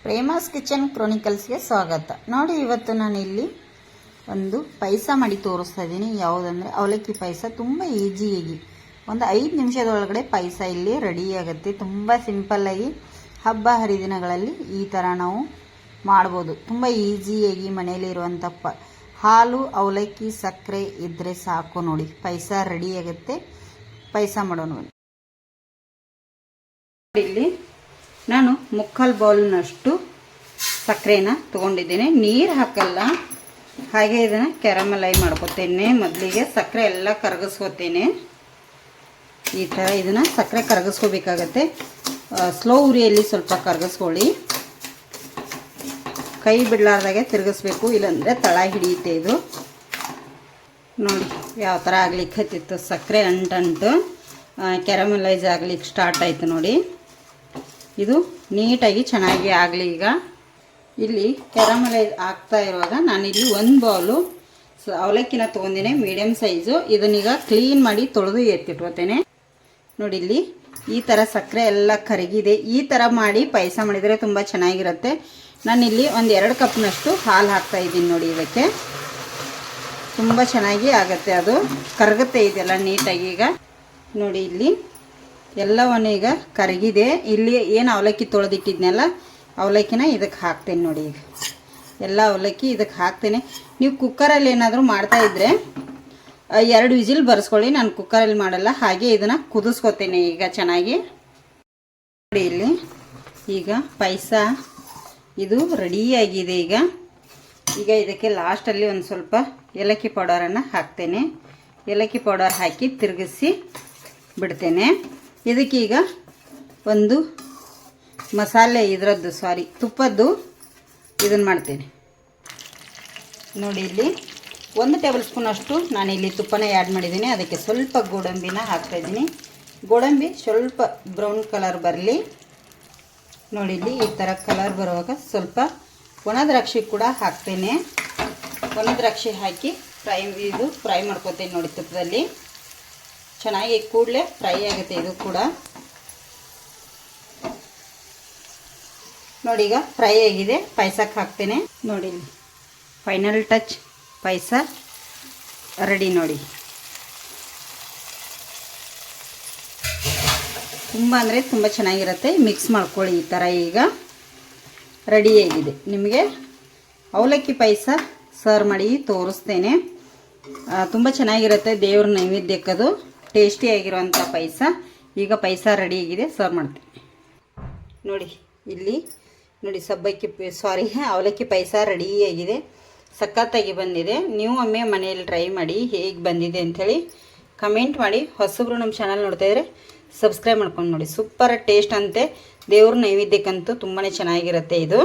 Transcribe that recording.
ಪ್ರೇಮಾಸ್ kitchen ಕ್ರೋನಿಕಲ್ಸ್ಗೆ ಸ್ವಾಗತ. ನೋಡಿ, ಇವತ್ತು ನಾನು ಇಲ್ಲಿ ಒಂದು ಪಾಯಸ ಮಾಡಿ ತೋರಿಸ್ತಾ ಇದ್ದೀನಿ. ಯಾವುದಂದರೆ ಅವಲಕ್ಕಿ ಪಾಯಸ. ತುಂಬ ಈಜಿಯಾಗಿ ಒಂದು 5 ನಿಮಿಷದೊಳಗಡೆ ಪಾಯಸ ಇಲ್ಲಿ ರೆಡಿ ಆಗುತ್ತೆ. ತುಂಬ ಸಿಂಪಲ್ಲಾಗಿ ಹಬ್ಬ ಹರಿದಿನಗಳಲ್ಲಿ ಈ ಥರ ನಾವು ಮಾಡ್ಬೋದು. ತುಂಬ ಈಜಿಯಾಗಿ ಮನೆಯಲ್ಲಿರುವಂಥ ಹಾಲು, ಅವಲಕ್ಕಿ, ಸಕ್ಕರೆ ಇದ್ದರೆ ಸಾಕು. ನೋಡಿ, ಪಾಯಸ ರೆಡಿ ಆಗುತ್ತೆ. ಪಾಯಸ ಮಾಡೋಣ. ಇಲ್ಲಿ ನಾನು 3/4 ಬೌಲ್ನಷ್ಟು ಸಕ್ಕರೆನ ತೊಗೊಂಡಿದ್ದೇನೆ. ನೀರು ಹಾಕಲ್ಲ, ಹಾಗೆ ಇದನ್ನು ಕ್ಯಾರಮಲೈ ಮಾಡ್ಕೊತೇನೆ. ಮೊದಲಿಗೆ ಸಕ್ಕರೆ ಎಲ್ಲ ಕರಗಿಸ್ಕೊತೇನೆ. ಈ ಥರ ಇದನ್ನು ಸಕ್ಕರೆ ಕರಗಿಸ್ಕೋಬೇಕಾಗತ್ತೆ. ಸ್ಲೋ ಉರಿಯಲ್ಲಿ ಸ್ವಲ್ಪ ಕರಗಿಸ್ಕೊಳ್ಳಿ. ಕೈ ಬಿಡಲಾರ್ದಾಗೆ ತಿರುಗಿಸ್ಬೇಕು, ಇಲ್ಲಾಂದರೆ ತಳ ಹಿಡಿಯುತ್ತೆ ಇದು. ನೋಡಿ ಯಾವ ಥರ ಆಗ್ಲಿಕ್ಕೆ ಹತ್ತಿತ್ತು. ಸಕ್ಕರೆ ಅಂಟು ಕ್ಯಾರಮಲೈಸ್ ಆಗ್ಲಿಕ್ಕೆ ಸ್ಟಾರ್ಟ್ ಆಯಿತು. ನೋಡಿ, ಇದು ನೀಟಾಗಿ ಚೆನ್ನಾಗಿ ಆಗಲಿ. ಈಗ ಇಲ್ಲಿ ಕ್ಯಾರಮಲೈಸ್ ಆಗ್ತಾ ಇರುವಾಗ ನಾನಿಲ್ಲಿ 1 ಬೌಲು ಅವಲಕ್ಕಿನ ತೊಗೊಂಡಿನಿ, ಮೀಡಿಯಮ್ ಸೈಜು. ಇದನ್ನೀಗ ಕ್ಲೀನ್ ಮಾಡಿ ತೊಳೆದು ಎತ್ತಿಟ್ಕೋತೇನೆ. ನೋಡಿ, ಇಲ್ಲಿ ಈ ಥರ ಸಕ್ಕರೆ ಎಲ್ಲ ಕರಗಿದೆ. ಈ ಥರ ಮಾಡಿ ಪಾಯಸ ಮಾಡಿದರೆ ತುಂಬ ಚೆನ್ನಾಗಿರುತ್ತೆ. ನಾನಿಲ್ಲಿ ಒಂದು 2 ಕಪ್ನಷ್ಟು ಹಾಲು ಹಾಕ್ತಾ ಇದ್ದೀನಿ. ನೋಡಿ, ಇದಕ್ಕೆ ತುಂಬ ಚೆನ್ನಾಗಿ ಆಗುತ್ತೆ. ಅದು ಕರಗುತ್ತೆ ಇದೆಲ್ಲ ನೀಟಾಗಿ. ಈಗ ನೋಡಿ, ಇಲ್ಲಿ ಎಲ್ಲವನ್ನು ಈಗ ಕರಗಿದೆ. ಇಲ್ಲಿ ಏನು ಅವಲಕ್ಕಿ ತೊಳೆದಿಟ್ಟಿದ್ನೆಲ್ಲ ಅವಲಕ್ಕಿನ ಇದಕ್ಕೆ ಹಾಕ್ತೇನೆ. ನೋಡಿ, ಈಗ ಎಲ್ಲ ಅವಲಕ್ಕಿ ಇದಕ್ಕೆ ಹಾಕ್ತೇನೆ. ನೀವು ಕುಕ್ಕರಲ್ಲಿ ಏನಾದರೂ ಮಾಡ್ತಾಯಿದ್ರೆ 2 ವಿಜಿಲ್ ಬರೆಸ್ಕೊಳ್ಳಿ. ನಾನು ಕುಕ್ಕರಲ್ಲಿ ಮಾಡಲ್ಲ, ಹಾಗೆ ಇದನ್ನು ಕುದಿಸ್ಕೊತೇನೆ ಈಗ ಚೆನ್ನಾಗಿ. ನೋಡಿ, ಇಲ್ಲಿ ಈಗ ಪಾಯಸ ಇದು ರೆಡಿಯಾಗಿದೆ. ಈಗ ಇದಕ್ಕೆ ಲಾಸ್ಟಲ್ಲಿ ಒಂದು ಸ್ವಲ್ಪ ಏಲಕ್ಕಿ ಪೌಡರನ್ನು ಹಾಕ್ತೇನೆ. ಏಲಕ್ಕಿ ಪೌಡರ್ ಹಾಕಿ ತಿರುಗಿಸಿ ಬಿಡ್ತೇನೆ. ಇದಕ್ಕೀಗ ಒಂದು ಮಸಾಲೆ ತುಪ್ಪದ್ದು ಇದನ್ನು ಮಾಡ್ತೇನೆ. ನೋಡಿ, ಇಲ್ಲಿ 1 ಟೇಬಲ್ ಸ್ಪೂನಷ್ಟು ನಾನಿಲ್ಲಿ ತುಪ್ಪನ ಆ್ಯಡ್ ಮಾಡಿದ್ದೀನಿ. ಅದಕ್ಕೆ ಸ್ವಲ್ಪ ಗೋಡಂಬಿನ ಹಾಕ್ತಾಯಿದ್ದೀನಿ. ಗೋಡಂಬಿ ಸ್ವಲ್ಪ ಬ್ರೌನ್ ಕಲರ್ ಬರಲಿ. ನೋಡಿ, ಇಲ್ಲಿ ಈ ಥರ ಕಲರ್ ಬರುವಾಗ ಸ್ವಲ್ಪ ಒಣ ದ್ರಾಕ್ಷಿ ಕೂಡ ಹಾಕ್ತೇನೆ. ಒಣ ದ್ರಾಕ್ಷಿ ಹಾಕಿ ಫ್ರೈ ಮಾಡ್ಕೊತೇನೆ. ನೋಡಿ, ತುಪ್ಪದಲ್ಲಿ ಚೆನ್ನಾಗಿ ಕೂಡಲೇ ಫ್ರೈ ಆಗುತ್ತೆ ಇದು ಕೂಡ. ನೋಡಿ, ಈಗ ಫ್ರೈ ಆಗಿದೆ. ಪಾಯಸಕ್ಕೆ ಹಾಕ್ತೇನೆ. ನೋಡಿ, ಫೈನಲ್ ಟಚ್ ಪಾಯಸ ರೆಡಿ. ನೋಡಿ, ತುಂಬ ಅಂದರೆ ತುಂಬ ಚೆನ್ನಾಗಿರುತ್ತೆ. ಮಿಕ್ಸ್ ಮಾಡ್ಕೊಳ್ಳಿ ಈ ಥರ. ಈಗ ರೆಡಿಯಾಗಿದೆ. ನಿಮಗೆ ಅವಲಕ್ಕಿ ಪಾಯಸ ಸರ್ವ್ ಮಾಡಿ ತೋರಿಸ್ತೇನೆ. ತುಂಬ ಚೆನ್ನಾಗಿರುತ್ತೆ. ದೇವ್ರ ನೈವೇದ್ಯಕ್ಕದು ಟೇಸ್ಟಿಯಾಗಿರುವಂಥ ಪಾಯಸ. ಈಗ ಪಾಯಸ ರೆಡಿಯಾಗಿದೆ, ಸರ್ವ್ ಮಾಡ್ತೀನಿ. ನೋಡಿ, ಇಲ್ಲಿ ನೋಡಿ ಅವಲಕ್ಕಿ ಪಾಯಸ ರೆಡಿಯಾಗಿದೆ. ಸಖತ್ತಾಗಿ ಬಂದಿದೆ. ನೀವು ಒಮ್ಮೆ ಮನೆಯಲ್ಲಿ ಟ್ರೈ ಮಾಡಿ ಹೇಗೆ ಬಂದಿದೆ ಅಂಥೇಳಿ ಕಮೆಂಟ್ ಮಾಡಿ. ಹೊಸಬ್ರು ನಮ್ಮ ಚಾನಲ್ ನೋಡ್ತಾಯಿದ್ರೆ ಸಬ್ಸ್ಕ್ರೈಬ್ ಮಾಡ್ಕೊಂಡು ನೋಡಿ. ಸೂಪರ್ ಟೇಸ್ಟ್ ಅಂತೆ. ದೇವ್ರ ನೈವೇದ್ಯಕ್ಕಂತೂ ತುಂಬಾ ಚೆನ್ನಾಗಿರುತ್ತೆ ಇದು.